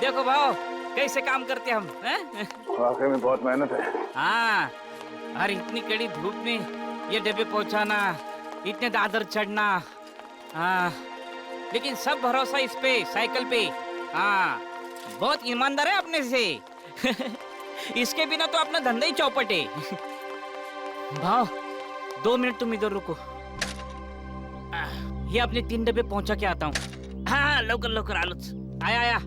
देखो भाव कैसे काम करते हम हैं? वाकई में बहुत मेहनत है। हाँ, और इतनी कड़ी धूप में ये डब्बे पहुंचाना, इतने दादर चढ़ना, हाँ, लेकिन सब भरोसा इस पे साइकिल पे। हाँ, बहुत ईमानदार है अपने से। इसके बिना तो अपना धंधा ही चौपट है। भाव 2 मिनट तुम इधर रुको, ये अपने 3 डब्बे पहुंचा के आता हूँ। हाँ लवकर लवकर आलो। आया आया।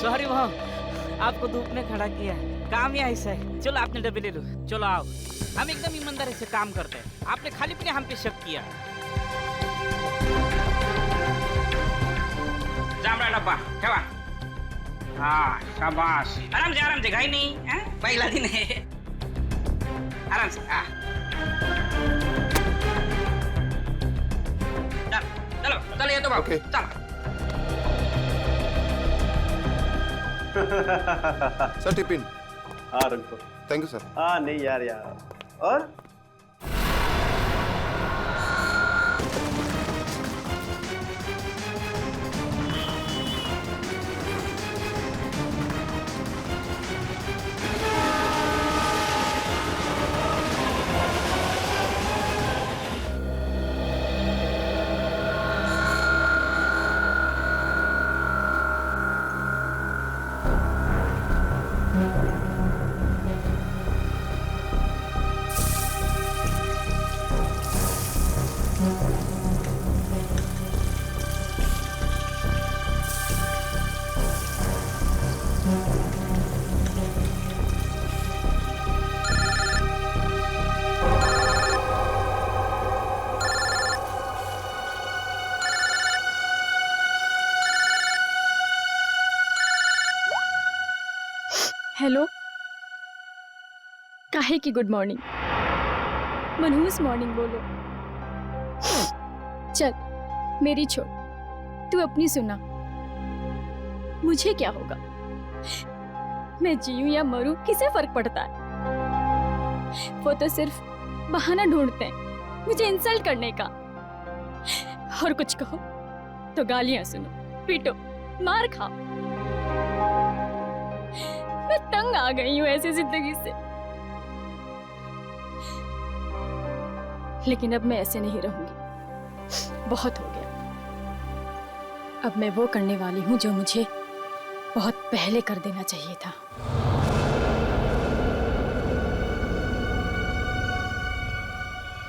सॉरी भाव, आपको धूप में खड़ा किया। काम ही ऐसा है। चलो आपने डब्बे ले लो। चलो आओ, हम एकदम ईमानदारी से काम करते हैं। आपने खाली अपने हम पे शक किया। जामड़ा डब्बा ठेवा। हाँ शाबाश, आराम से घाई नहीं है, पहला दिन है। आराम से। हाँ चलो चलो ये तो बाबू Okay. चलो। Sir tiffin. हाँ रख दो। Thank you sir. हाँ नहीं यार और हेलो, काहे की गुड मॉर्निंग? मनहूस मॉर्निंग बोलो। चल मेरी छोड़, तू अपनी सुना। मुझे क्या होगा, मैं जीऊं या मरूं किसे फर्क पड़ता है? वो तो सिर्फ बहाना ढूंढते हैं मुझे इंसल्ट करने का। और कुछ कहो तो गालियां सुनो, पीटो, मार खाओ। मैं तंग आ गई हूँ ऐसी जिंदगी से। लेकिन अब मैं ऐसे नहीं रहूंगी, बहुत हो गया। अब मैं वो करने वाली हूँ जो मुझे बहुत पहले कर देना चाहिए था।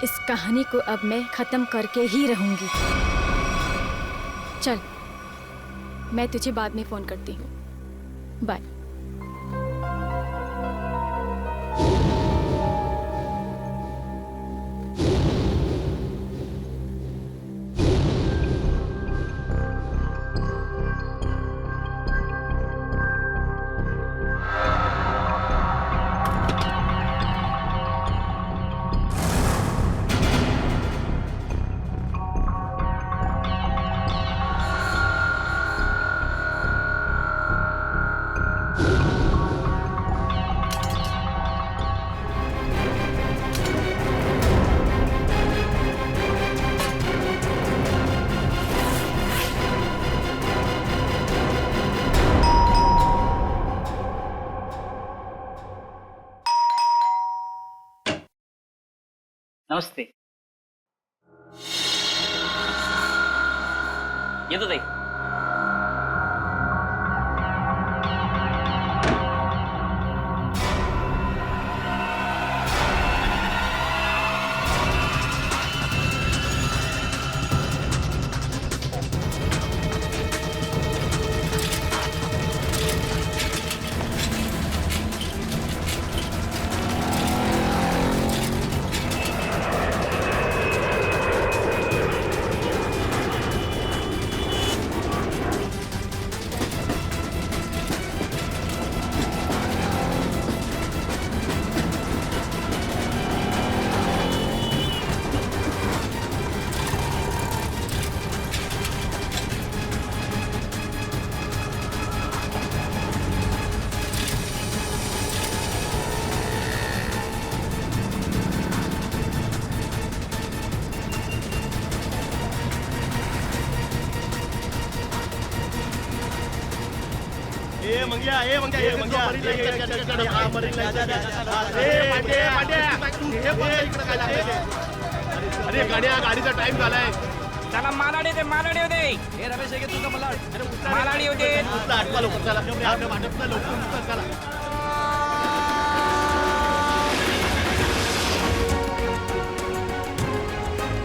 इस कहानी को अब मैं खत्म करके ही रहूंगी। चल, मैं तुझे बाद में फोन करती हूँ। बाय। नमस्ते। ये तो देख। अरे गाड्या गाडीचा टाइम झालाय. चला मालाडी दे मालाडी दे हे रमेश आहे तुझं मला मालाडी दे आठवा लवकर चला लवकर चला.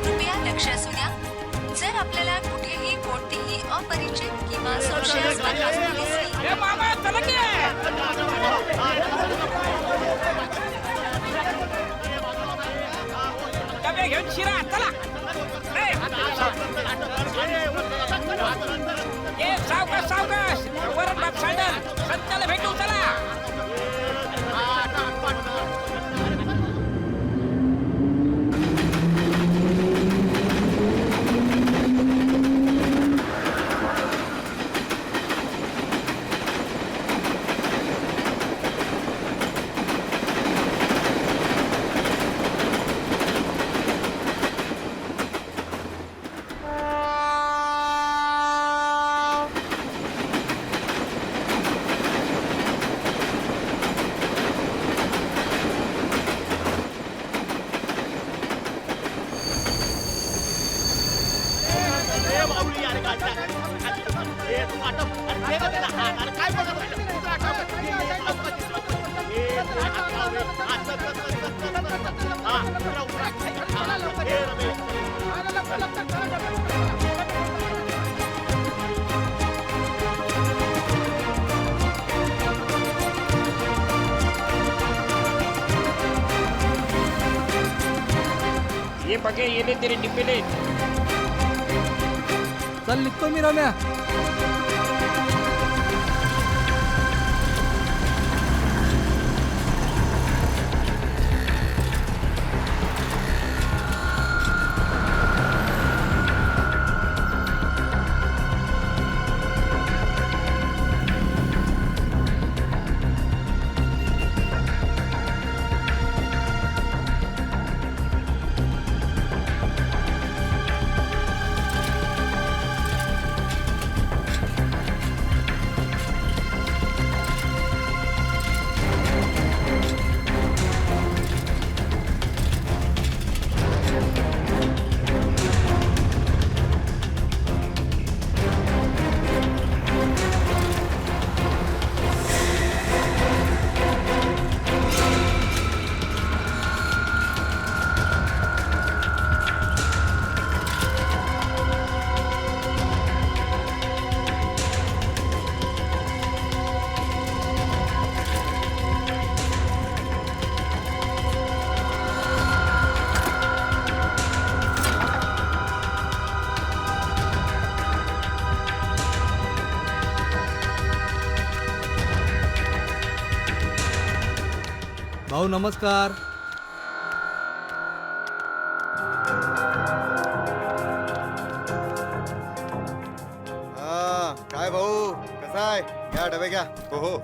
कृपया लक्ष असू द्या. जर आपल्याला कुठेही कोणतीही अपरिचित किंवा संशयास्पद वस्तू दिसली ए मामा चला की डबे घेऊन शिरा चला ए सावकाश सावकाश वरण भात सँडल संचाला भेटू चला ये बघे ये ले तेरे डिब्बे ले चल निघतो मी रम्या. भाऊ नमस्कार. काय भाऊ कसा आहे? घ्या डबे घ्या. हो हो.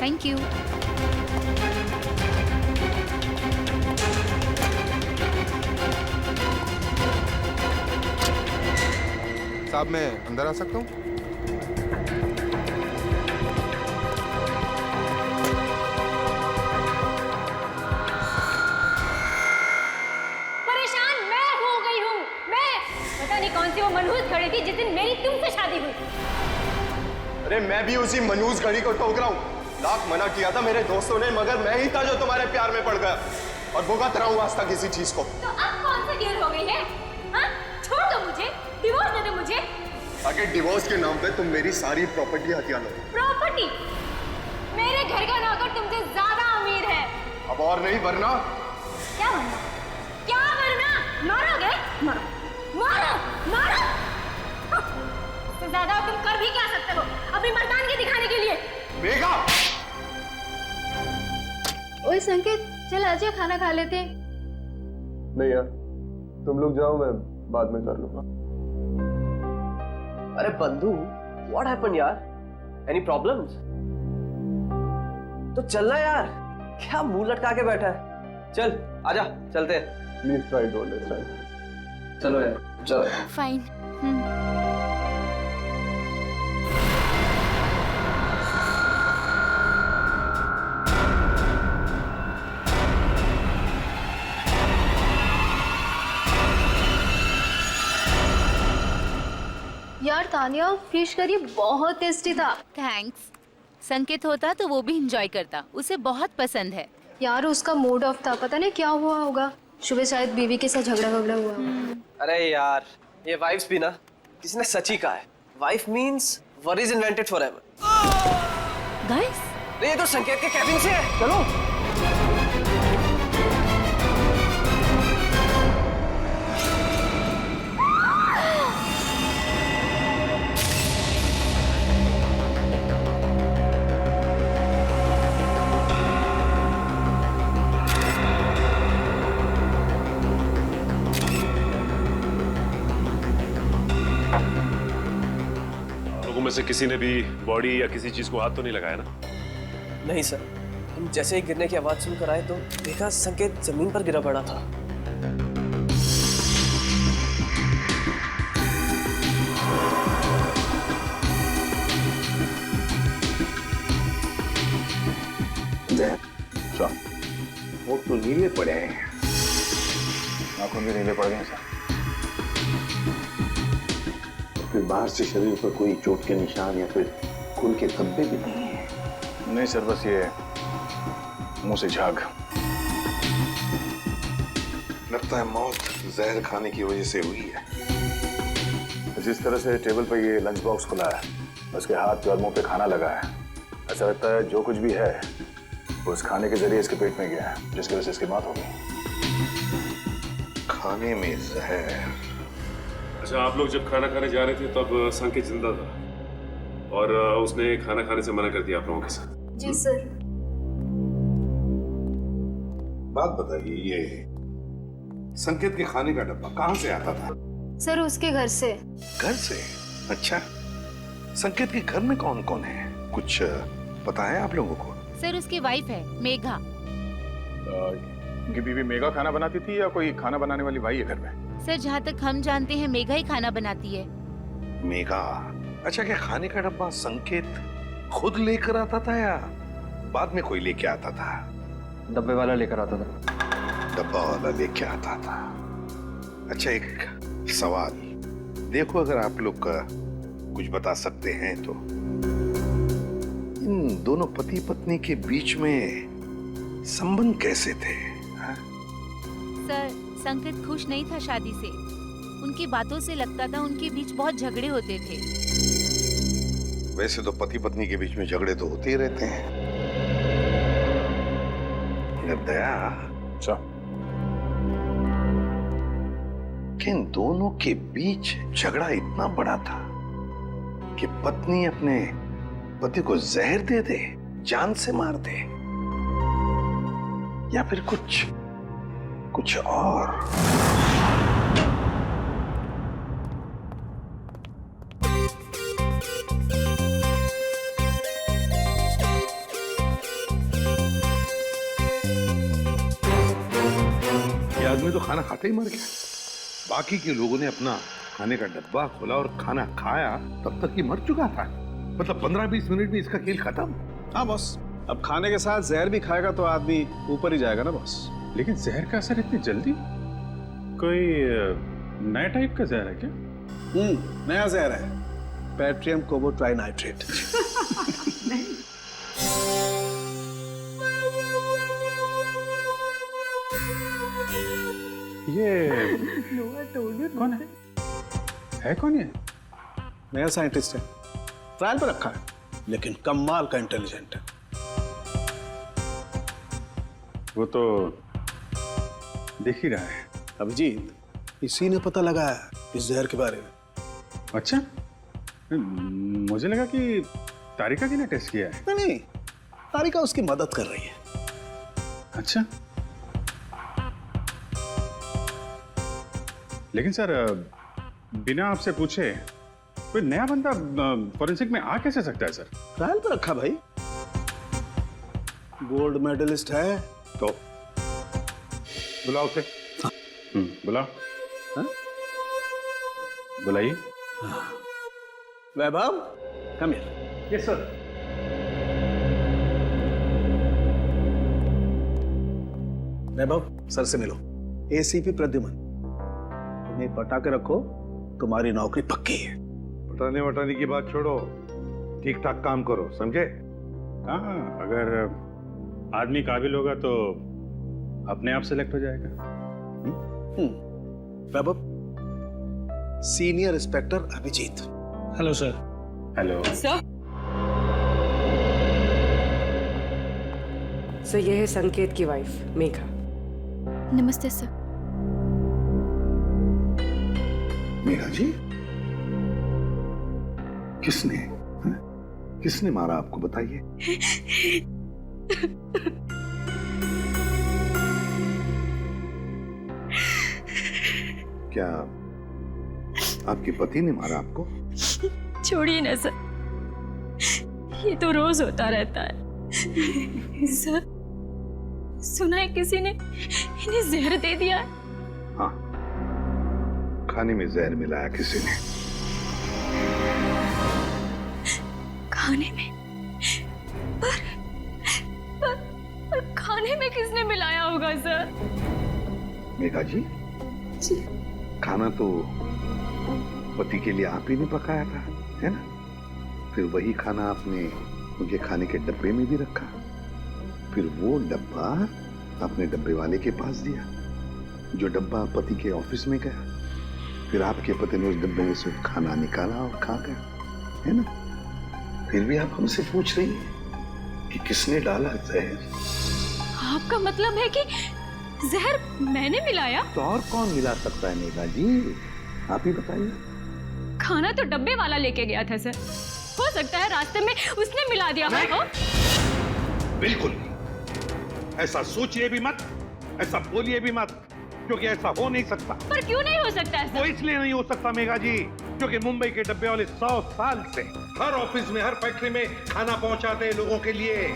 Thank you. साहब मैं अंदर आ सकता हूँ? परेशान मैं हो गई हूँ. मैं पता नहीं कौन सी वो मनहूस घड़ी थी जिस दिन मेरी तुमसे शादी हुई. अरे मैं भी उसी मनहूस घड़ी को ठोक रहा हूँ. लाख मना किया था मेरे दोस्तों ने, मगर मैं ही था जो तुम्हारे प्यार में पड़ गया और भुगत रहा हूँ वास्ता किसी चीज को. तो अब कौन सी देर हो गई है? हाँ? छोड़ दो मुझे, डिवोर्स दे दो मुझे. ताकि डिवोर्स के नाम पे तुम मेरी सारी प्रॉपर्टी हथिया लो. प्रॉपर्टी? मेरे घर का नौकर तुमसे ज्यादा अमीर है. अब और नहीं वरना. क्या वरना? क्या वरना? मारोगे? मारो, मारो, मारो. इससे ज्यादा तुम कर भी क्या सकते हो अपनी मर्दानगी दिखाने के लिए? मेघा संकेत चल आजा खाना खा लेते। नहीं यार, तुम लोग जाओ, मैं बाद में कर लूंगा। अरे बंधु, व्हाट हैपेंड यार? Any problems? तो चलना यार, क्या मुंह लटका के बैठा है? चल आजा, चलते हैं। Please try to understand. चलो यार, चलो। फाइन। यार तानिया, फिश करी बहुत टेस्टी था। थैंक्स। संकेत होता तो वो भी एंजॉय करता, उसे बहुत पसंद है। यार उसका मूड ऑफ था, पता नहीं क्या हुआ होगा। सुबह शायद बीवी के साथ झगड़ा वगड़ा हुआ। अरे यार, ये वाइफ्स भी ना, किसी ने सच ही कहा है, wife means worries invented forever. Guys, ये तो संकेत के कैबिन से है, चलो। लोगों में से किसी ने भी बॉडी या किसी चीज को हाथ तो नहीं लगाया ना? नहीं सर, हम जैसे ही गिरने की आवाज सुनकर आए तो देखा संकेत जमीन पर गिरा पड़ा था। वो तो नीले पड़े हैं, आंखों भी नीले पड़ गए सर। फिर बाहर से शरीर पर कोई चोट के निशान या फिर खून के धब्बे भी नहीं है। नहीं सर, बस ये मुंह से झाग। लगता है मौत जहर खाने की वजह से हुई है। जिस तरह से टेबल पर ये लंच बॉक्स खुला है, उसके हाथ और मुंह पे खाना लगा है, ऐसा लगता है जो कुछ भी है वो उस खाने के जरिए इसके पेट में गया है, जिसकी वजह से इसकी मौत हो गई। खाने में जहर। अच्छा, आप लोग जब खाना खाने जा रहे थे तब संकेत जिंदा था और उसने खाना खाने से मना कर दिया आप लोगों के साथ? जी सर। बात बताइए, ये संकेत के खाने का डब्बा कहाँ से आता था? सर उसके घर से। घर से? अच्छा, संकेत के घर में कौन कौन है, कुछ पता है आप लोगों को? सर उसकी वाइफ है मेघा। उनकी बीवी मेघा खाना बनाती थी या कोई खाना बनाने वाली भाई है घर में? सर जहाँ तक हम जानते हैं मेघा ही खाना बनाती है। मेघा? अच्छा, क्या खाने का डब्बा संकेत खुद लेकर आता था या बाद में कोई लेके आता था? डब्बे वाला लेकर आता था। डब्बा वाला लेके आता था। अच्छा, एक सवाल, देखो अगर आप लोग कुछ बता सकते हैं तो, इन दोनों पति पत्नी के बीच में संबंध कैसे थे? हा? सर संकेत खुश नहीं था शादी से, उनकी बातों से लगता था उनके बीच बहुत झगड़े होते थे। वैसे तो पति पत्नी के बीच में झगड़े तो होते ही रहते हैं। दया, अच्छा, कि इन दोनों के बीच झगड़ा इतना बड़ा था कि पत्नी अपने पति को जहर दे दे, जान से मार दे, या फिर कुछ और? ये आदमी तो खाना खाते ही मर गया। बाकी के लोगों ने अपना खाने का डब्बा खोला और खाना खाया, तब तक ये मर चुका था। मतलब 15-20 मिनट में इसका खेल खत्म। हाँ बॉस, अब खाने के साथ जहर भी खाएगा तो आदमी ऊपर ही जाएगा ना बॉस। लेकिन जहर का असर इतनी जल्दी? कोई नया टाइप का जहर है क्या? नया जहर है, पैट्रियम कोबो ट्राइनाइट्रेट। ये कौन है कौन ये? नया साइंटिस्ट है, ट्रायल पर रखा है, लेकिन कमाल का इंटेलिजेंट है। वो तो देख ही रहा है। अभिजीत, इसी ने पता लगाया इस जहर के बारे में। अच्छा, मुझे लगा कि तारिका जी ने टेस्ट किया है। नहीं, तारिका उसकी मदद कर रही है। अच्छा, लेकिन सर बिना आपसे पूछे कोई नया बंदा फॉरेंसिक में आ कैसे सकता है सर? ट्रायल पर रखा भाई, गोल्ड मेडलिस्ट है तो। बुलाओ उसे। बुलाओ। हाँ? बुलाइए। Vaibhav, come here. Yes sir. Vaibhav, sir से मिलो। एसीपी प्रद्युमन, तुम्हें पटा के रखो, तुम्हारी नौकरी पक्की है। पटाने वटाने की बात छोड़ो, ठीक ठाक काम करो, समझे? हाँ, अगर आदमी काबिल होगा तो अपने आप सेलेक्ट हो जाएगा। Vaibhav, senior inspector Abhijeet. Hello sir. Hello sir. Sir, ये है संकेत की वाइफ मेघा। नमस्ते सर। मेघा जी, किसने किसने मारा आपको, बताइए। क्या आपके पति ने मारा आपको? छोड़िए ना सर, ये तो रोज होता रहता है। सर, सुना है किसी ने इन्हें जहर दे दिया है। हाँ, खाने में जहर मिलाया किसी ने। खाने में? पर खाने में किसने मिलाया होगा सर? मेघा जी, खाना तो पति के लिए आप ही ने पकाया था, है ना? फिर वही खाना आपने उनके खाने के डब्बे में भी रखा, फिर वो डब्बा आपने डब्बे वाले के पास दिया, जो डब्बा पति के ऑफिस में गया, फिर आपके पति ने उस डब्बे में से खाना निकाला और खा गया, है ना? फिर भी आप हमसे पूछ रही हैं कि किसने डाला जहर? आपका मतलब है कि जहर मैंने मिलाया? तो और कौन मिला सकता है मेघा जी, आप ही बताइए। खाना तो डब्बे वाला लेके गया था सर, हो सकता है रास्ते में उसने मिला दिया हो। बिल्कुल, ऐसा सोचिए भी मत, ऐसा बोलिए भी मत, क्योंकि ऐसा हो नहीं सकता। पर क्यों नहीं हो सकता ऐसा? वो इसलिए नहीं हो सकता मेघा जी, क्योंकि मुंबई के डब्बे वाले 100 साल से हर ऑफिस में, हर फैक्ट्री में खाना पहुंचाते हैं लोगों के लिए।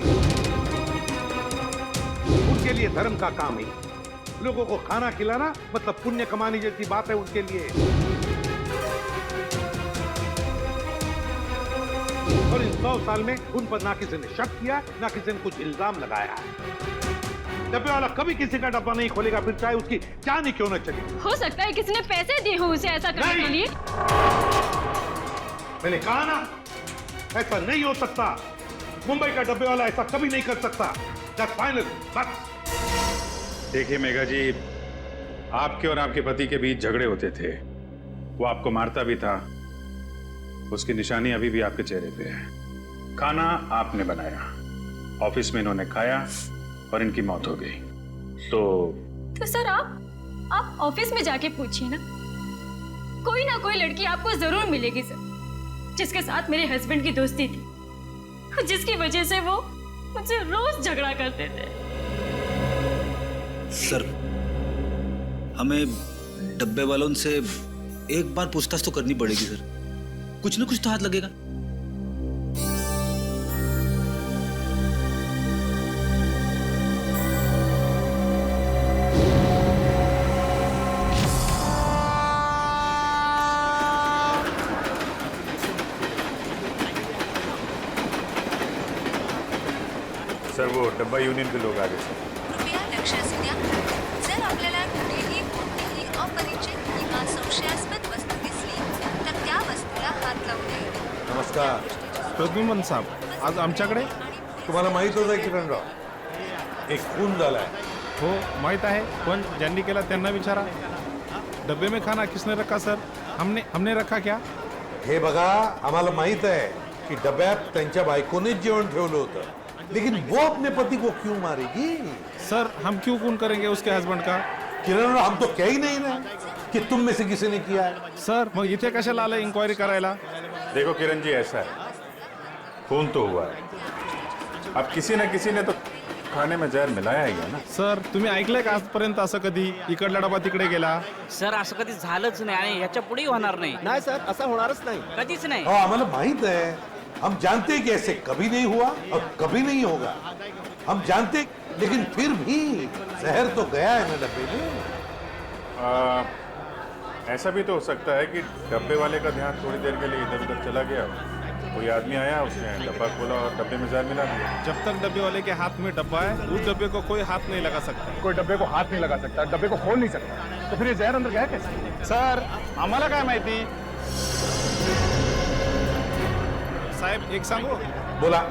उनके लिए धर्म का काम है, लोगों को खाना खिलाना मतलब पुण्य कमाने जैसी बात है उनके लिए। और इन 100 साल में उन पर ना किसी ने शक किया, ना किसी ने कुछ इल्जाम लगाया है। डब्बे वाला कभी किसी का डब्बा नहीं खोलेगा, फिर चाहे उसकी जान ही क्यों न चले। हो सकता है किसी ने पैसे दिए हो उसे ऐसा करने के लिए। मैंने कहा ना, ऐसा नहीं हो सकता। मुंबई का डब्बे वाला ऐसा कभी नहीं कर सकता। That's final, बस। देखिए मेघा जी, आपके और आपके पति के बीच झगड़े होते थे, वो आपको मारता भी था, उसकी निशानी अभी भी आपके चेहरे पे है। खाना आपने बनाया, ऑफिस में इन्होंने खाया और इनकी मौत हो गई। तो सर आप ऑफिस में जाके पूछिए ना, कोई ना कोई लड़की आपको जरूर मिलेगी सर, जिसके साथ मेरे हस्बैंड की दोस्ती थी, जिसकी वजह से वो मुझसे रोज झगड़ा करते थे। सर, हमें डब्बे वालों से एक बार पूछताछ तो करनी पड़ेगी सर, कुछ ना कुछ तो हाथ लगेगा। सर, वो डब्बा यूनियन के लोग आ गए सर। कृपया लक्ष असू द्या, जर आपल्याला कुठेही कोणतीही अपरिचित किंवा संशयास्पद वस्तू दिसली तर त्या वस्तूला हात लावू नये. नमस्कार प्रद्युमन साहेब, आज आमच्याकडे तुम्हाला माहित होतं किरणराव, एक खून झालाय. हो माहित आहे, पण ज्यांनी केला त्यांना विचारा. डब्बे में खाना किसने रखा सर? हमने रखा क्या? हे बघा, आम्हाला माहित आहे की डब्यात त्यांच्या बायकोनेच जेवण ठेवलं होतं, लेकिन वो अपने पति को क्यों मारेगी? सर, हम क्यों खून करेंगे उसके हस्बैंड का? किरण, हम तो कह ही नहीं रहे कि तुम में से किसी ने किया है. सर, मग इथे कशाला आलं इंक्वायरी करायला? देखो किरण जी, ऐसा है, खून तो हुआ है, अब किसी न किसी ने तो खाने में जहर मिलाया ही है ना। सर तुम्ही ऐकलंय का आजपर्यंत असं कधी इकडला डबा तिकडे गेला? सर असं कधी झालंच नाही आणि याच्या पुढेही होणार नाही. नाही सर, असं होणारच नाही. कधीच नाही. हमें माहित है, हम जानते हैं कि ऐसे कभी नहीं हुआ और कभी नहीं होगा. हम जानते, लेकिन फिर भी जहर तो गया है ना डब्बे में. ऐसा भी तो हो सकता है कि डब्बे वाले का ध्यान थोड़ी देर के लिए इधर उधर चला गया, कोई आदमी आया, उसने डब्बा खोला और डब्बे में जहर मिला दिया. जब तक डब्बे वाले के हाथ में डब्बा है उस डब्बे को कोई हाथ नहीं लगा सकता. कोई डब्बे को हाथ नहीं लगा सकता, डब्बे को खोल नहीं सकता, तो फिर ये जहर अंदर गया कैसे? सर आम्हाला काय माहिती. साहब एक सांगू? बोला.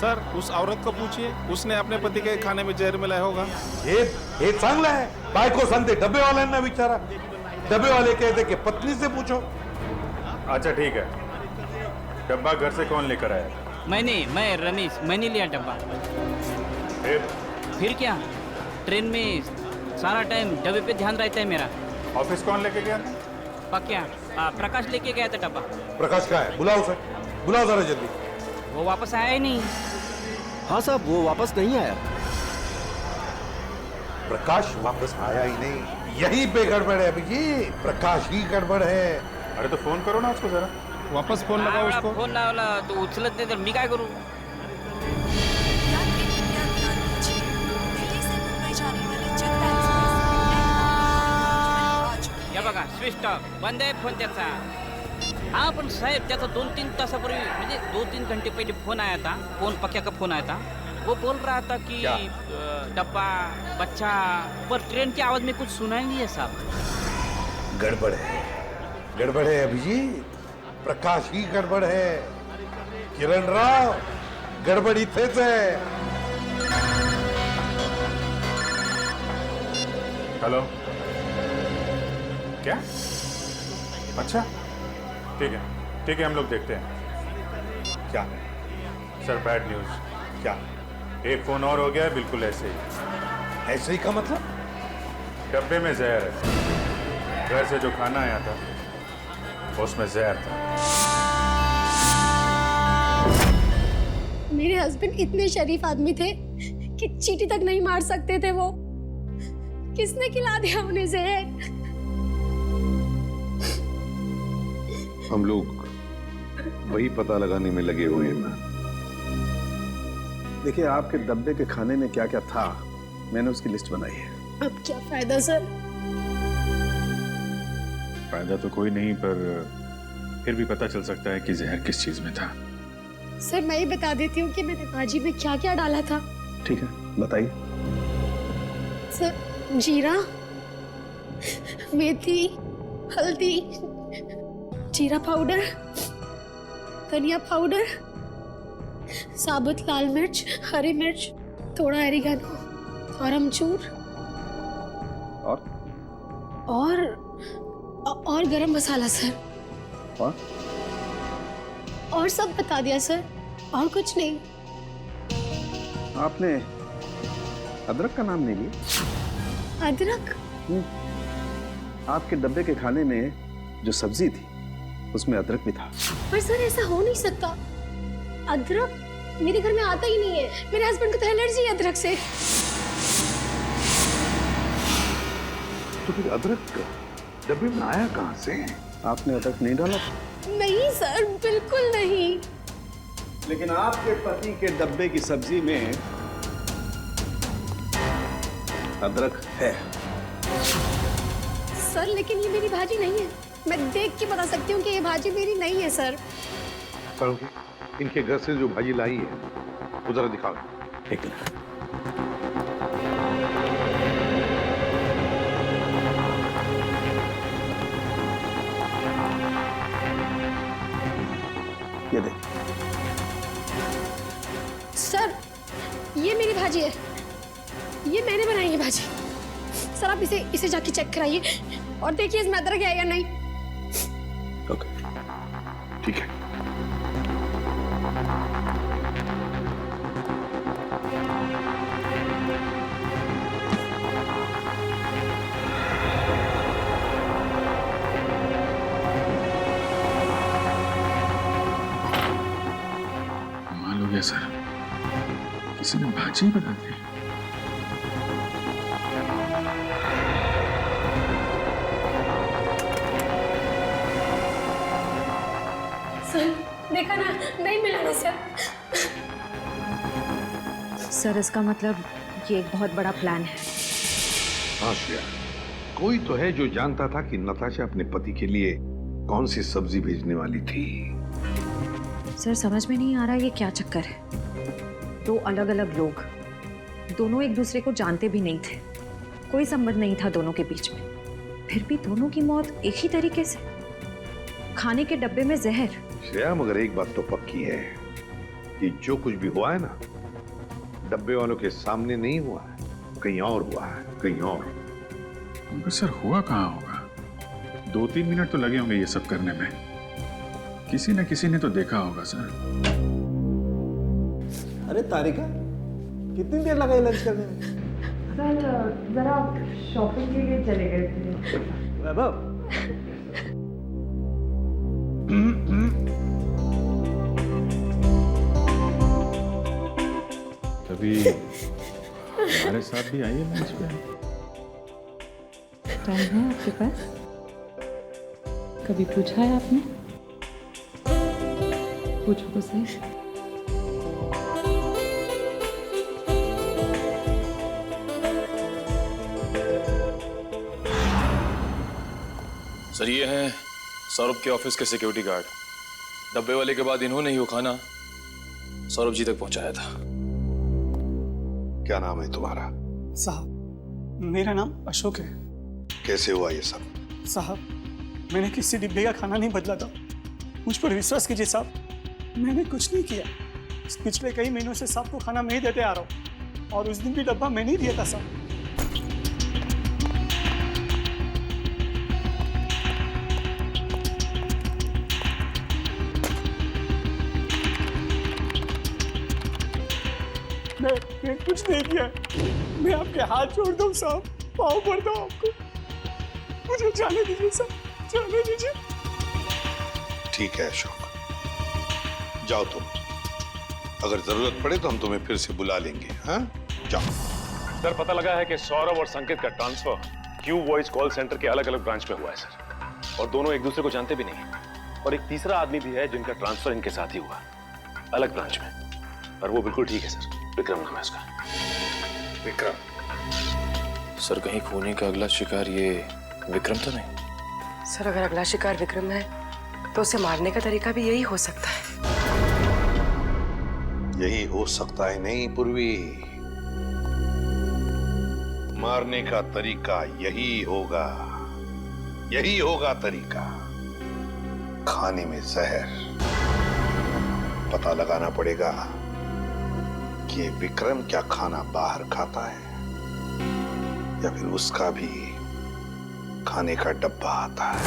सर उस औरत को पूछिए, उसने अपने पति के खाने में जहर मिलाया होगा. हे चांगला है. बायको सांगते डब्बे वाल्यांना विचारा. डब्बे वाले कहते कि पत्नी से पूछो. अच्छा ठीक है, डब्बा घर से कौन लेकर आया? मैं रमेश, मैंने लिया डब्बा. फिर क्या, ट्रेन में सारा टाइम डब्बे पे ध्यान रहता है मेरा. ऑफिस कौन लेके गया? पक्या प्रकाश लेके गया था डब्बा. प्रकाश कहाँ है? बुलाओ उसे, बुलाओ जरा जल्दी. वो वापस आया ही नहीं. हाँ साहब, वो वापस नहीं आया. प्रकाश वापस आया ही नहीं. यही पे गड़बड़ है अभी जी. प्रकाश ही गड़बड़ है. अरे तो फोन करो ना उसको जरा. वापस फोन लगाओ उसको. फोन लावला तो उचलत नाही तर मी काय करू. या बघा स्विच ऑफ, बंद आहे फोन त्याचा. हाँ पण साहेब त्याचा 2-3 तासापूर्वी म्हणजे 2-3 घंटे पहले फोन आया था. फोन पक्या का फोन आया था. वो बोल रहा था कि डब्बा बच्चा, पर ट्रेन की आवाज में कुछ सुनाई नहीं है साहब. गड़बड़ है, गड़बड़ है अभिजीत. प्रकाश ही गड़बड़ है. किरण राव, गड़बड़ इथेच है. हेलो, क्या? अच्छा ठीक है हम लोग देखते हैं. क्या सर बैड न्यूज. क्या? एक फोन और हो गया है बिल्कुल ऐसे ही. ऐसे ही का मतलब? डब्बे में जहर है. घर से जो खाना आया था उसमें जहर था. मेरे हस्बैंड इतने शरीफ आदमी थे कि चींटी तक नहीं मार सकते थे वो. किसने खिला दिया उन्हें जहर? हम लोग वही पता लगाने में लगे हुए हैं. देखिए, आपके डब्बे के खाने में क्या क्या था, मैंने उसकी लिस्ट बनाई है. अब क्या फायदा सर? फायदा तो कोई नहीं, पर फिर भी पता चल सकता है कि जहर किस चीज में था. सर मैं ही बता देती हूँ कि मैंने भाजी में क्या क्या डाला था. ठीक है, बताइए. सर जीरा, मेथी, हल्दी, जीरा पाउडर, धनिया पाउडर, साबुत लाल मिर्च, हरी मिर्च, थोड़ा एरिगानो और अमचूर और गरम मसाला सर. और सब बता दिया सर, और कुछ नहीं. आपने अदरक का नाम नहीं लिया? अदरक? आपके डब्बे के खाने में जो सब्जी थी उसमें अदरक भी था. पर सर ऐसा हो नहीं सकता. अदरक मेरे घर में आता ही नहीं है. मेरे हस्बैंड को तो एलर्जी है अदरक से. तो फिर अदरक डब्बे में आया कहाँ से? आपने अदरक नहीं डाला? नहीं सर, बिल्कुल नहीं. लेकिन आपके पति के डब्बे की सब्जी में अदरक है. सर लेकिन ये मेरी भाजी नहीं है. मैं देख के बता सकती हूँ कि ये भाजी मेरी नहीं है सर. पर इनके घर से जो भाजी लाई है वो जरा दिखाओ. एक मिनट. ये देख. सर ये मेरी भाजी है. ये मैंने बनाई है भाजी. सर आप इसे जाके चेक कराइए और देखिए इसमें अदरक है या नहीं. ओके, ठीक है. कमाल हो गया सर, किसी ने भाजी बना दी. सर देखा ना, नहीं मिला ना सर। सर इसका मतलब ये एक बहुत बड़ा प्लान है। हाँ श्रेया, कोई तो है जो जानता था कि नताशा अपने पति के लिए कौन सी सब्जी भेजने वाली थी। सर समझ में नहीं आ रहा ये क्या चक्कर है। दो अलग अलग लोग, दोनों एक दूसरे को जानते भी नहीं थे, कोई संबंध नहीं था दोनों के बीच में, फिर भी दोनों की मौत एक ही तरीके से, खाने के डब्बे में जहर। श्रेया, मगर एक बात तो पक्की है कि जो कुछ भी हुआ है ना, डब्बे वालों के सामने नहीं हुआ है, कहीं और हुआ है, कहीं और। मगर सर हुआ कहाँ होगा? 2-3 मिनट तो लगे होंगे ये सब करने में। किसी न किसी ने तो देखा होगा सर। अरे तारिका, कितनी देर लगाई लंच करने में? सर जरा शॉपिंग के लिए चले गए थे। वैभव, कभी हमारे साथ भी आइए लंच पे। टाइम है आपके पास? कभी पूछा है आपने? पूछो तो सही। सर ये हैं सौरभ के ऑफिस के सिक्योरिटी गार्ड। डब्बे वाले के बाद इन्होंने ही वो खाना सौरभ जी तक पहुंचाया था। क्या नाम है तुम्हारा? साहब मेरा नाम अशोक है। कैसे हुआ ये सब? साहब मैंने किसी डिब्बे का खाना नहीं बदला था, मुझ पर विश्वास कीजिए साहब, मैंने कुछ नहीं किया। पिछले कई महीनों से साहब को खाना मैं ही देते आ रहा हूँ और उस दिन भी डब्बा मैंने ही दिया था साहब। मैं कुछ नहीं किया, मैं आपके हाथ जोड़ दूं साहब, पाँव पड़ता हूं आपको, मुझे जाने दीजिए साहब, जाने दीजिए। ठीक है अशोक, जाओ तुम, अगर जरूरत पड़े तो हम तुम्हें फिर से बुला लेंगे। हाँ जाओ। सर पता लगा है कि सौरभ और संकेत का transfer Q voice call centre के अलग अलग ब्रांच में हुआ है सर, और दोनों एक दूसरे को जानते भी नहीं। और एक तीसरा आदमी भी है जिनका ट्रांसफर इनके साथ ही हुआ, अलग ब्रांच में, और वो बिल्कुल ठीक है सर। विक्रम नाम है उसका। विक्रम? सर कहीं खूनी का अगला शिकार ये विक्रम तो नहीं? सर अगर अगला शिकार विक्रम है तो उसे मारने का तरीका भी यही हो सकता है। यही हो सकता है नहीं पूर्वी, मारने का तरीका यही होगा, यही होगा तरीका। खाने में जहर। पता लगाना पड़ेगा कि विक्रम क्या खाना बाहर खाता है या फिर उसका भी खाने का डब्बा आता है।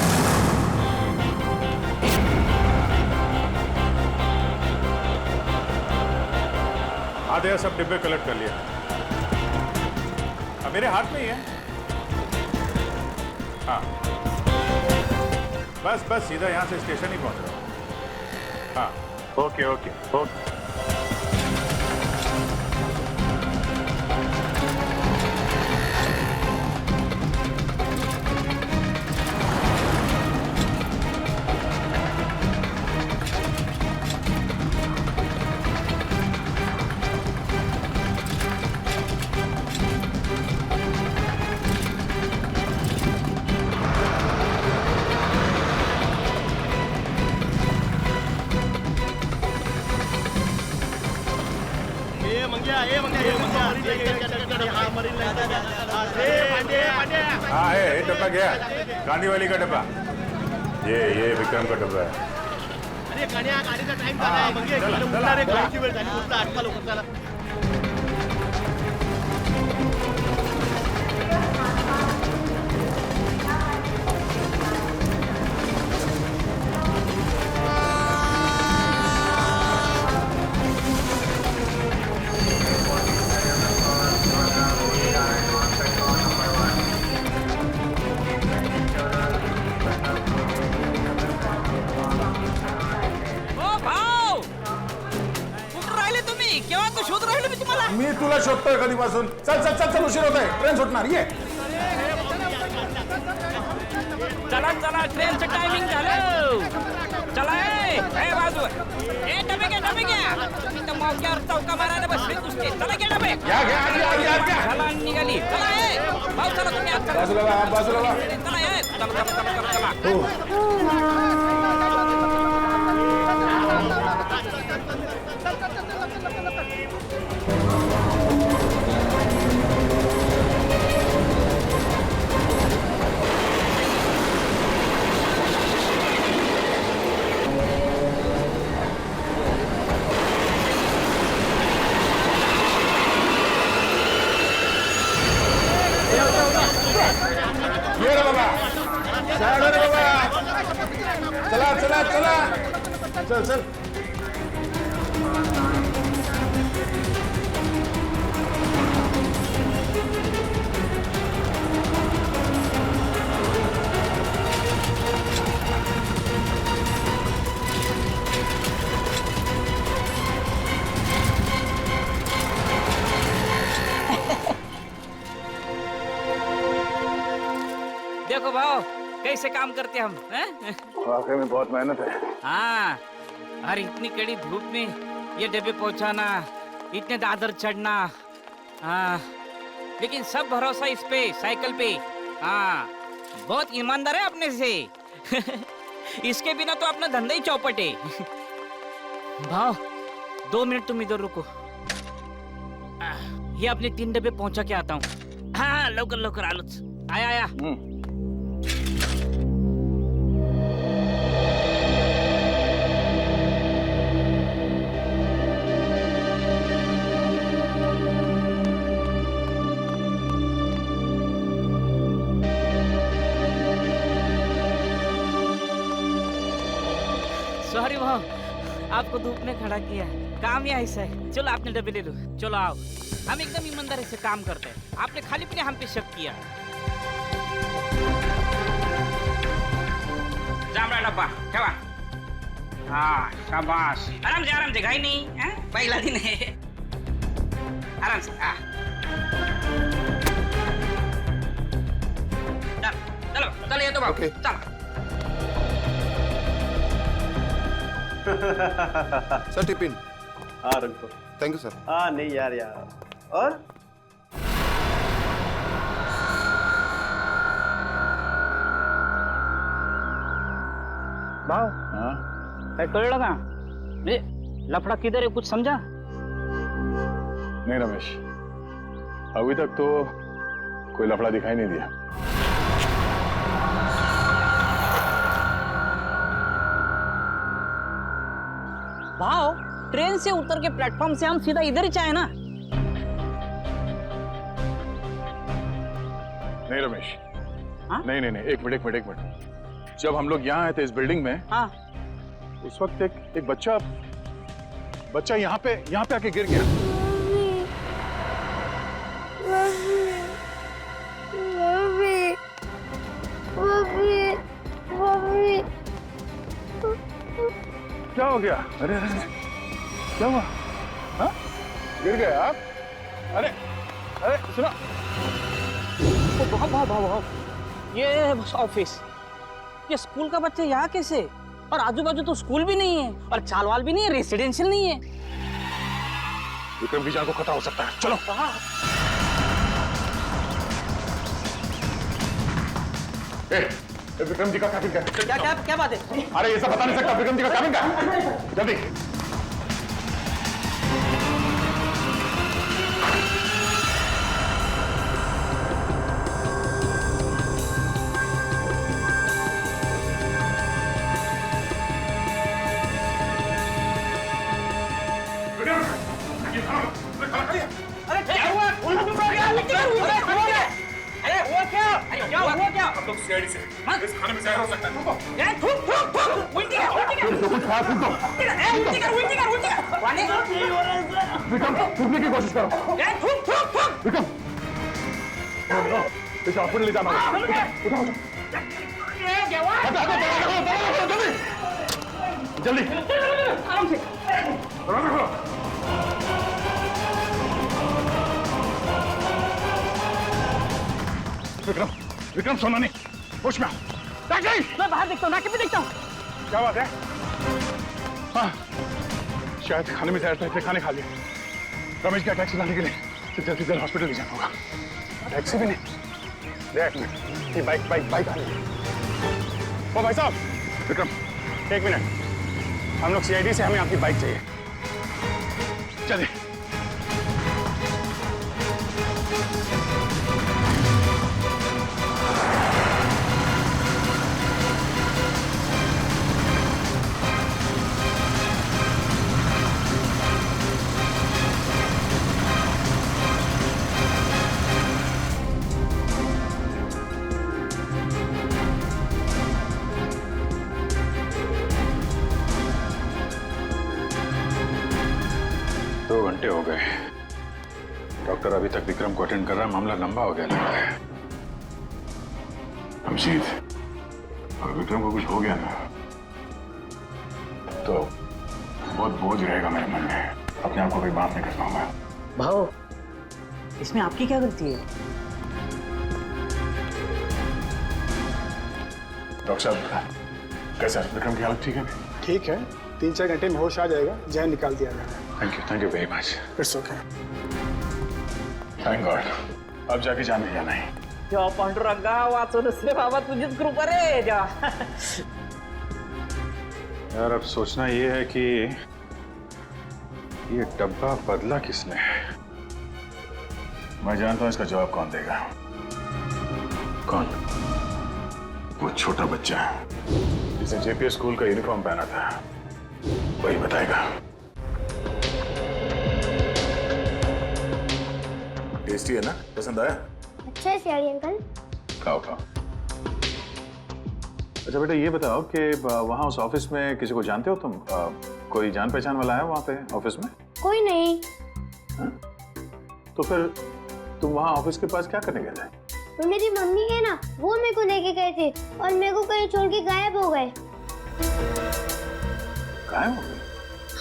आधे सब डिब्बे कलेक्ट कर लिया। अब मेरे हाथ में ही है। हाँ बस बस सीधा यहाँ से स्टेशन ही पहुंच रहा हूँ। हाँ ओके ओके ओके। हाँ है डब्बा गया, गांधी वाली का डब्बा। ये विक्रम का डब्बा है। अरे गाड़ीचा टाइम झाला, गाडीची वेळ झाली, कुठला अटका लोकांना। मी तुला शोधतोय कधीपासून। चल चल चल चल, उशीर होतोय, ट्रेन सुटणार। ये चला चला, ट्रेनचं टायमिंग झालं। चला ए चालू आहे ए डबे घ्या तुम्ही तर मौक्यावर चौका मारायला बसले नुसते चला घ्या डबे चला निघाली चला ए भाऊ चला तुम्ही आत चला चला ए चला ये रे बाबा साइड रे बाबा चला चल देखो भाव कैसे काम करते हम हैं? वाकई में बहुत मेहनत है। हाँ और इतनी कड़ी धूप में ये डब्बे पहुंचाना, इतने दादर चढ़ना, हाँ लेकिन सब भरोसा इस पे साइकिल पे। हाँ बहुत ईमानदार है अपने से इसके बिना तो अपना धंधा ही चौपट है भाव 2 मिनट तुम इधर रुको, ये अपने 3 डब्बे पहुंचा के आता हूँ। हाँ लवकर आलो। आया सॉरी भाव, आपको धूप में खड़ा किया, काम ही ऐसा है। चलो आपने डब्बे ले लो, चलो आओ। हम एकदम ईमानदारी से काम करते हैं, आपने खाली पीने हम पे शक किया। जामड़ा डब्बा ठेवा। हाँ शाबाश, आराम से घाई नहीं है, पहला दिन है, आराम से। चलो ये तो बाबू चलो। Sir tiffin. हाँ रख दो। Thank you sir. हाँ नहीं यार और भाव काय कळलं का? म्हणजे लफड़ा किधर है कुछ समझा? नहीं रमेश, अभी तक तो कोई लफड़ा दिखाई नहीं दिया। भाव ट्रेन से उतर के प्लेटफॉर्म से हम सीधा इधर ही चाहे ना। नहीं रमेश, नहीं एक मिनट। जब हम लोग यहाँ आए थे इस बिल्डिंग में, उस वक्त एक बच्चा यहाँ पे आके गिर गया। क्या हो गया? अरे क्या हुआ? हाँ? गिर गए आप? अरे सुनो। भाव ये ऑफिस, ये स्कूल का बच्चे यहाँ कैसे? और आजू बाजू तो स्कूल भी नहीं है और चालवाल भी नहीं है, रेसिडेंशियल नहीं है। विक्रम की जान को खतरा हो सकता है, चलो। विक्रम जी का कैबिन क्या बात है? अरे ये सब बता नहीं सकता, विक्रम जी का कैबिन क्या है? जल्दी। हम लोग सीआईडी से इस खाने में जहर हो सकता है। विक्रम थूकने की कोशिश करो। विक्रम इसे हॉस्पिटल ले जाना। जल्दी आराम से। विक्रम सोना नहीं, होश में आओ। मैं बाहर देखता हूँ, नाके पे देखता हूँ। क्या बात है? हाँ, शायद खाने में जहर था इसलिए खाने खा लिया। रमेश का टैक्सी लाने के लिए जल्दी जल्दी हॉस्पिटल ले जाना होगा। टैक्सी भी नहीं, देख ये बाइक आ रही है। ओ भाई साहब, विक्रम, एक मिनट, हम लोग सीआईडी से, हमें आपकी बाइक चाहिए। चलिए। हो गए। डॉक्टर अभी तक विक्रम को अटेंड कर रहा है, मामला लंबा हो गया लग रहा है। अमशीद, अगर विक्रम को कुछ हो गया ना तो बहुत बोझ रहेगा मेरे मन में, अपने आप को कोई माफ नहीं कर पाऊंगा। भाव, इसमें आपकी क्या गलती है? डॉक्टर साहब, कैसा है विक्रम की हालत? ठीक है? ठीक है, 3-4 घंटे में होश आ जाएगा, जहर निकाल दिया गया। Thank you very much. It's okay. Thank God, अब जाके जान नहीं जाना है। जेव्हा पांडुरंगा वाचून असले बाबा तुझीच कृपा रे जेव्हा। यार अब सोचना ये है कि ये डब्बा बदला किसने? मैं जानता हूं इसका जवाब कौन देगा। कौन? वो छोटा बच्चा जिसने जेपीएस स्कूल का यूनिफॉर्म पहना था, वही बताएगा। टेस्टी है ना? पसंद आया? अच्छा है सियाड़ी अंकल। खाओ। अच्छा बेटा, ये बताओ कि वहाँ उस ऑफिस में किसी को जानते हो तुम? कोई जान पहचान वाला है वहाँ पे ऑफिस में? कोई नहीं। हा? तो फिर तुम वहाँ ऑफिस के पास क्या करने गए थे? तो मेरी मम्मी है ना, वो मेरे को लेके गए थे और मेरे को कहीं छोड़ के गायब हो गए। गायब हो गए?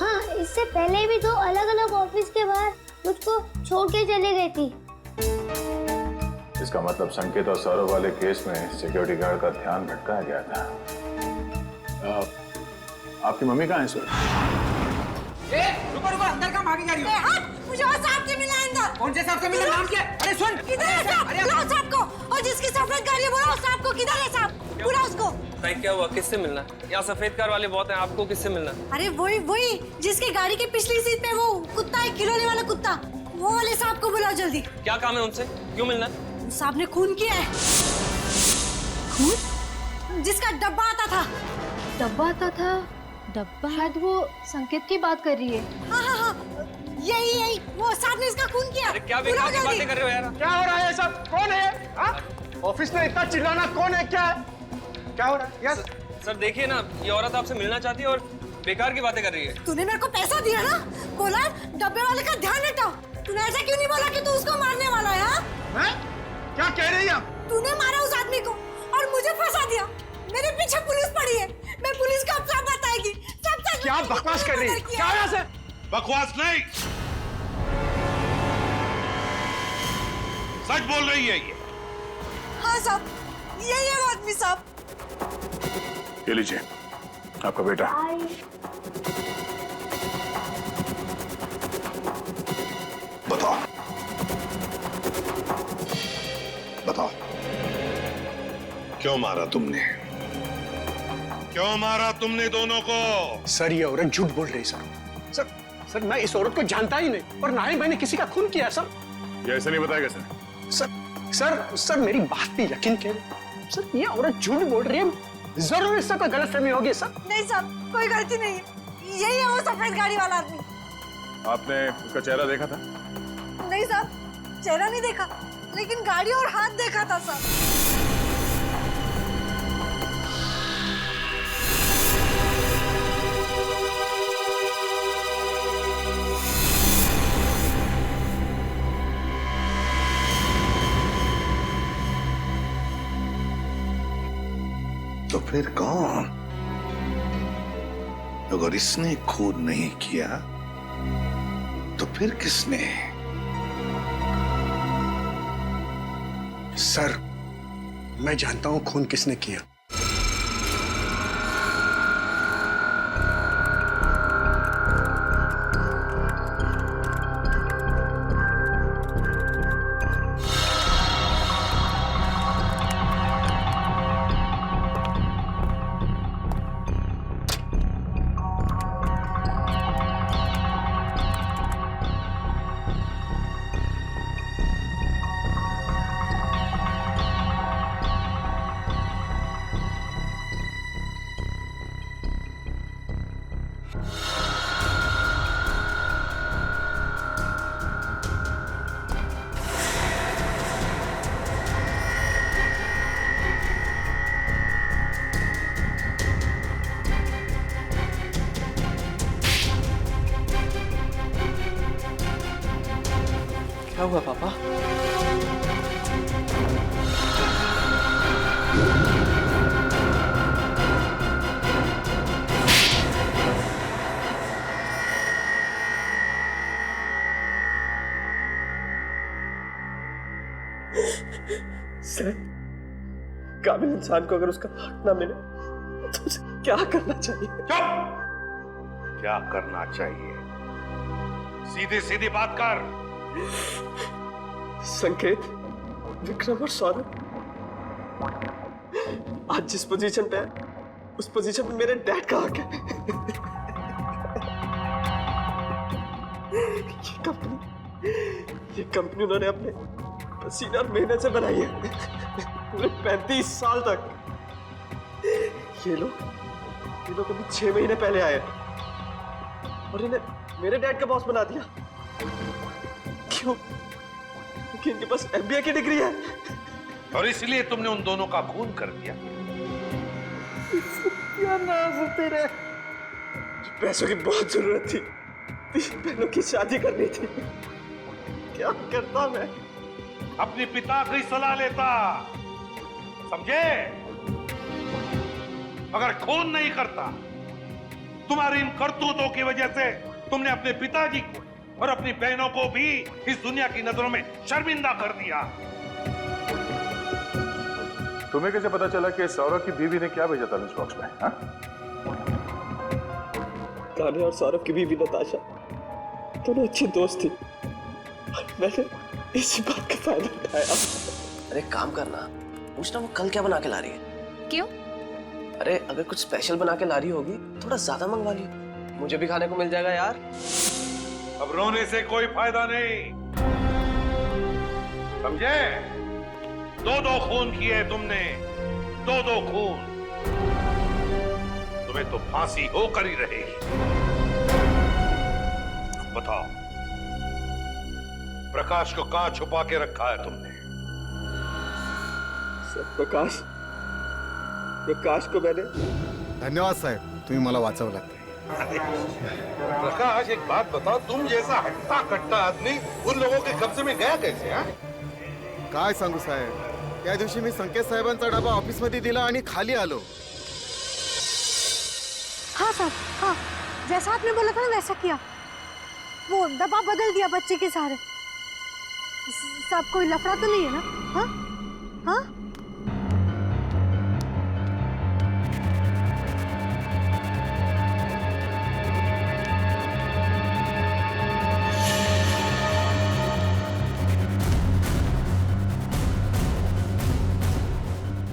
हाँ, इससे पहले भी 2 अलग-अलग ऑफिस के बाहर मुझको छोड़ के चले गई थी। इसका मतलब संकेत और सौरभ वाले केस में सिक्योरिटी गार्ड का ध्यान भटकाया गया था। आपकी मम्मी कहाँ है सर? रुको अंदर का भागी जा रही हो? मुझे और साहब के मिला अंदर। कौन से साहब से मिला? नाम क्या? अरे सुन, किधर है साहब? बुलाओ साहब को। और जिसकी सफेद गाड़ी है बुलाओ साहब को। किधर है साहब? बुलाओ उसको। भाई क्या हुआ? किससे मिलना? यहाँ सफेद कार वाले बहुत हैं, आपको किससे मिलना? अरे वही जिसकी गाड़ी के पिछली सीट पे वो कुत्ता है, खिलौने वाला कुत्ता, वो वाले साहब को बुलाओ जल्दी। क्या काम है उनसे? क्यों मिलना? साहब ने खून किया है। खून? जिसका डब्बा आता था। डब्बा आता था? डब्बा? शायद वो संकेत की बात कर रही है। हाँ, यही वो साहब ने इसका खून किया। अरे क्या बेकार की बातें कर रहे हो यार? क्या हो रहा है सब? कौन है? ऑफिस में इतना चिल्लाना कौन है? क्या हो रहा है? यस सर देखिए ना, ये औरत आपसे मिलना चाहती है और बेकार की बातें कर रही है। तूने मेरे को पैसा दिया ना, बोला डब्बे वाले का ध्यान हटाओ। तूने ऐसा क्यों नहीं बोला कि तू उसको मारने वाला है? मैं? क्या कह रही है? तूने मारा उस आदमी को और मुझे फंसा दिया। मेरे पीछे पुलिस पड़ी है, मैं पुलिस को अब सब बताएगी। सब क्या बकवास कर रही है? क्या है ऐसे? बकवास नहीं, सच बोल रही है ये। हाँ साहब, यही है वो आदमी साहब। ये लीजिए आपका बेटा। बताओ क्यों मारा तुमने? क्यों मारा तुमने दोनों को? सर ये औरत झूठ बोल रही है सर मैं इस औरत को जानता ही नहीं और ना ही मैंने किसी का खून किया सर। ये ऐसे नहीं बताएगा सर मेरी बात पे यकीन करें सर, ये औरत झूठ बोल रही है, जरूर इससे कोई गलतफहमी होगी सर। नहीं साहब, कोई गलती नहीं है, यही है वो सफेद गाड़ी वाला आदमी। आपने उसका चेहरा देखा था? नहीं साहब, चेहरा नहीं देखा, लेकिन गाड़ी और हाथ देखा था साहब। तो फिर कौन? अगर इसने खून नहीं किया तो फिर किसने? सर मैं जानता हूं खून किसने किया। क्या हुआ पापा? सर, काबिल इंसान को अगर उसका हक ना मिले तो उसे क्या करना चाहिए? चुप! क्या करना चाहिए? सीधी सीधी बात कर। संकेत, विक्रम और सौरभ आज जिस पोजीशन पे है उस पोजीशन पे मेरे डैड का हक है। ये कंपनी उन्होंने अपने पसीने और मेहनत से बनाई है पूरे 35 साल तक। ये लोग अभी 6 महीने पहले आए और इन्हें मेरे डैड का बॉस बना दिया। क्यों? क्योंकि इनके पास MBA की डिग्री है और इसलिए तुमने उन दोनों का खून कर दिया। क्या नाज तेरे? पैसों की बहुत जरूरत थी, 3 बहनों की शादी करनी थी। क्या करता मैं? अपने पिता की सलाह लेता, समझे? मगर खून नहीं करता। तुम्हारी इन करतूतों की वजह से तुमने अपने पिताजी को और अपनी बहनों को भी इस दुनिया की नजरों में शर्मिंदा कर दिया। तुम्हें कैसे पता चला कि सौरभ की बीवी ने क्या भेजा था लंच बॉक्स में? हाँ? कान्हा और सौरभ की बीवी नताशा दोनों अच्छी दोस्त थी। मैंने इसी बात का फायदा उठाया। अरे काम करना, पूछना वो कल क्या बना के ला रही है। क्यों? अरे अगर कुछ स्पेशल बना के ला रही होगी थोड़ा ज्यादा मंगवा लियो, मुझे भी खाने को मिल जाएगा यार। अब रोने से कोई फायदा नहीं, समझे? 2-2 खून किए तुमने, 2-2 खून। तुम्हें तो फांसी होकर ही रहेगी। बताओ, प्रकाश को कहां छुपा के रखा है तुमने? सर, प्रकाश को मैंने। धन्यवाद साहेब, तुम्ही मला वाचवलात। प्रकाश, एक बात बताओ, तुम जैसा हट्टा कट्टा आदमी उन लोगों के कब्जे में गया कैसे? हाँ? काय सांगू साहेब, त्या दिवशी मी संकेत साहेबांचा डबा ऑफिस मध्ये दिला आणि खाली आलो। हाँ साहब, हाँ, जैसा आपने बोला था ना वैसा किया। वो डब्बा बदल दिया बच्चे के सहारे। साहब, कोई लफड़ा तो नहीं है ना? हाँ हाँ।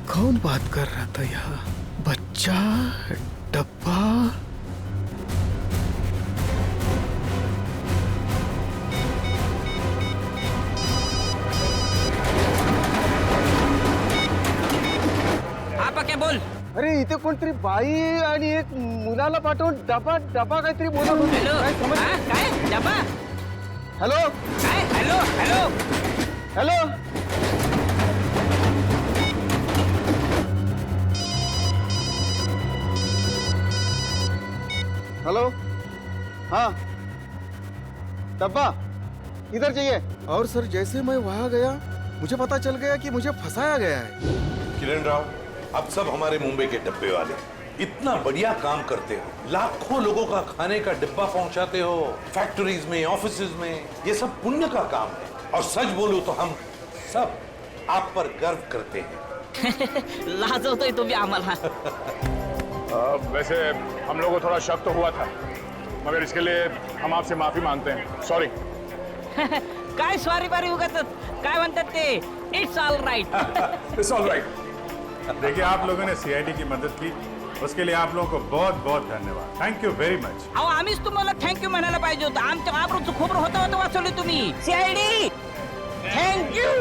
कौन बात कर रहा था यहाँ? बच्चा, डब्बा। आपा क्या बोल? अरे इथे कोणतरी बाई आणि एक मुलाला पाठवून डबा डबा काहीतरी बोलत होते। काय डबा? हॅलो काय? Hello hello hello. हेलो, हाँ, डब्बा इधर चाहिए। और सर, जैसे मैं वहां गया मुझे पता चल गया कि मुझे फंसाया गया है। किरण राव, अब सब हमारे मुंबई के डब्बे वाले इतना बढ़िया काम करते हो, लाखों लोगों का खाने का डिब्बा पहुंचाते हो, फैक्ट्रीज में, ऑफिसेज में। ये सब पुण्य का काम है और सच बोलूं तो हम सब आप पर गर्व करते हैं। लाजवतोय तुम्ही आम्हाला। वैसे हम लोगों को थोड़ा शक तो हुआ था, मगर इसके लिए हम आपसे माफी मांगते हैं। सॉरी। काय सॉरी बारी उगाच काय म्हणतात ते? It's all right. It's all right. देखिए, आप लोगों ने सीआईडी की मदद की, उसके लिए आप लोगों को बहुत बहुत धन्यवाद। Thank you very much. अहो, आम्हीच तुम्हाला थँक्यू म्हणायला पाहिजे होतं। आमच्या आबरूचं खोबरं होतं वाचवली तुम्ही। CID thank you.